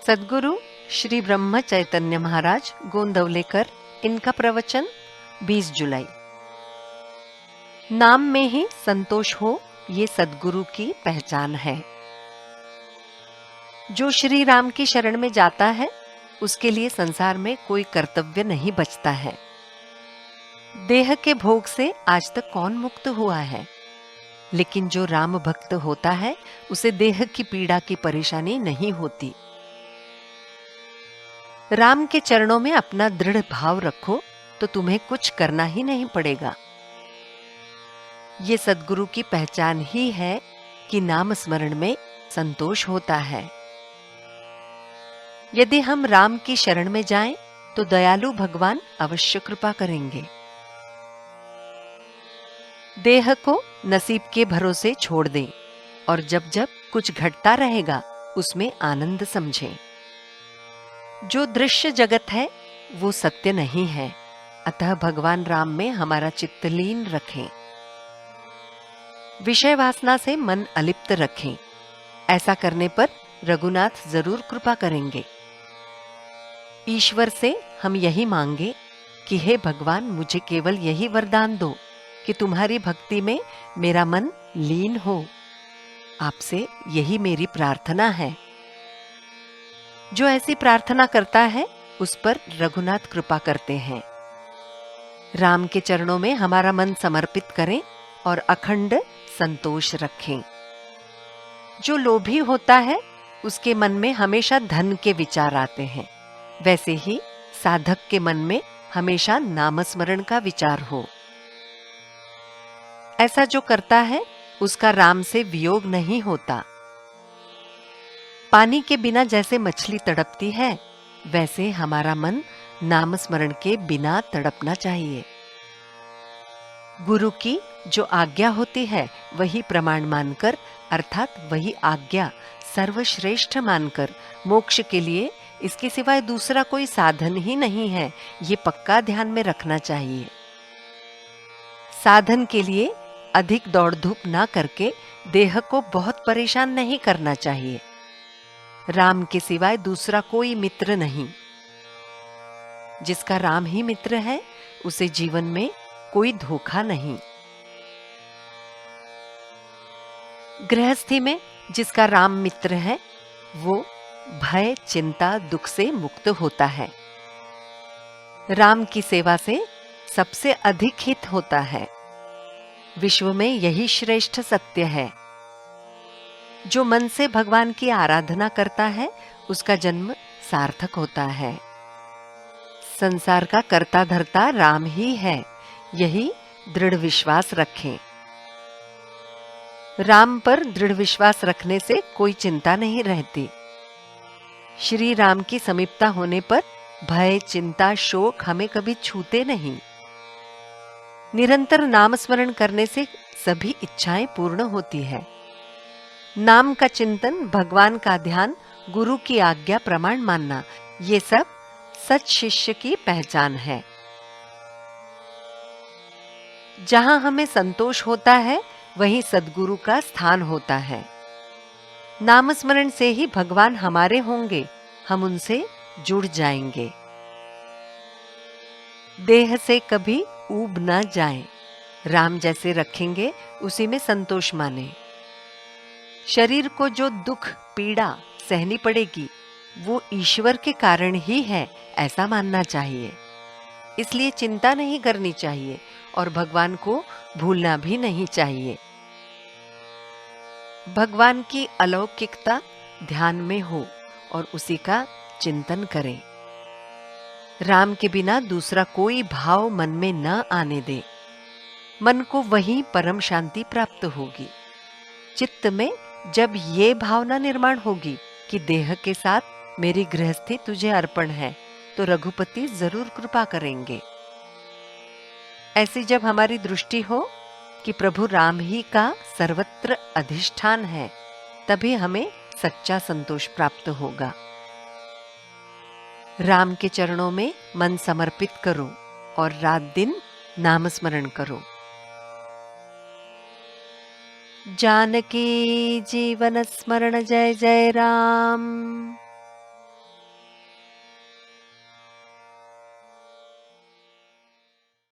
सद्गुरु श्री ब्रह्म चैतन्य महाराज गोंदवलेकर, इनका प्रवचन 20 जुलाई। नाम में ही संतोष हो, ये सद्गुरु की पहचान है। जो श्री राम की शरण में जाता है उसके लिए संसार में कोई कर्तव्य नहीं बचता है। देह के भोग से आज तक कौन मुक्त हुआ है, लेकिन जो राम भक्त होता है उसे देह की पीड़ा की परेशानी नहीं होती। राम के चरणों में अपना दृढ़ भाव रखो तो तुम्हें कुछ करना ही नहीं पड़ेगा। ये सद्गुरु की पहचान ही है कि नाम स्मरण में संतोष होता है। यदि हम राम की शरण में जाएं तो दयालु भगवान अवश्य कृपा करेंगे। देह को नसीब के भरोसे छोड़ दें और जब जब कुछ घटता रहेगा उसमें आनंद समझें। जो दृश्य जगत है वो सत्य नहीं है, अतः भगवान राम में हमारा चित्त लीन रखें। विषय वासना से मन अलिप्त रखें। ऐसा करने पर रघुनाथ जरूर कृपा करेंगे। ईश्वर से हम यही मांगे कि हे भगवान, मुझे केवल यही वरदान दो कि तुम्हारी भक्ति में मेरा मन लीन हो। आपसे यही मेरी प्रार्थना है। जो ऐसी प्रार्थना करता है उस पर रघुनाथ कृपा करते हैं। राम के चरणों में हमारा मन समर्पित करें और अखंड संतोष रखें। जो लोभी होता है उसके मन में हमेशा धन के विचार आते हैं, वैसे ही साधक के मन में हमेशा नामस्मरण का विचार हो। ऐसा जो करता है उसका राम से वियोग नहीं होता। पानी के बिना जैसे मछली तड़पती है, वैसे हमारा मन नाम स्मरण के बिना तड़पना चाहिए। गुरु की जो आज्ञा होती है वही प्रमाण मानकर, अर्थात वही आज्ञा सर्वश्रेष्ठ मानकर मोक्ष के लिए इसके सिवाय दूसरा कोई साधन ही नहीं है, ये पक्का ध्यान में रखना चाहिए। साधन के लिए अधिक दौड़ धूप ना करके देह को बहुत परेशान नहीं करना चाहिए। राम के सिवाय दूसरा कोई मित्र नहीं। जिसका राम ही मित्र है उसे जीवन में कोई धोखा नहीं। गृहस्थी में जिसका राम मित्र है वो भय, चिंता, दुख से मुक्त होता है। राम की सेवा से सबसे अधिक हित होता है। विश्व में यही श्रेष्ठ सत्य है। जो मन से भगवान की आराधना करता है उसका जन्म सार्थक होता है। संसार का कर्ता धर्ता राम ही है, यही दृढ़ विश्वास रखें। राम पर दृढ़ विश्वास रखने से कोई चिंता नहीं रहती। श्री राम की समीपता होने पर भय, चिंता, शोक हमें कभी छूते नहीं। निरंतर नाम स्मरण करने से सभी इच्छाएं पूर्ण होती है। नाम का चिंतन, भगवान का ध्यान, गुरु की आज्ञा प्रमाण मानना, ये सब सच शिष्य की पहचान है। जहां हमें संतोष होता है वहीं सद्गुरु का स्थान होता है। नाम स्मरण से ही भगवान हमारे होंगे, हम उनसे जुड़ जाएंगे। देह से कभी ऊब न जाएं। राम जैसे रखेंगे उसी में संतोष माने। शरीर को जो दुख पीड़ा सहनी पड़ेगी वो ईश्वर के कारण ही है, ऐसा मानना चाहिए। इसलिए चिंता नहीं करनी चाहिए और भगवान को भूलना भी नहीं चाहिए। भगवान की अलौकिकता ध्यान में हो और उसी का चिंतन करें। राम के बिना दूसरा कोई भाव मन में न आने दे। मन को वहीं परम शांति प्राप्त होगी। चित्त में जब ये भावना निर्माण होगी कि देह के साथ मेरी गृहस्थी तुझे अर्पण है, तो रघुपति जरूर कृपा करेंगे। ऐसी जब हमारी दृष्टि हो कि प्रभु राम ही का सर्वत्र अधिष्ठान है, तभी हमें सच्चा संतोष प्राप्त होगा। राम के चरणों में मन समर्पित करो और रात दिन नाम स्मरण करो। जानकी जीवन स्मरण जय जय राम।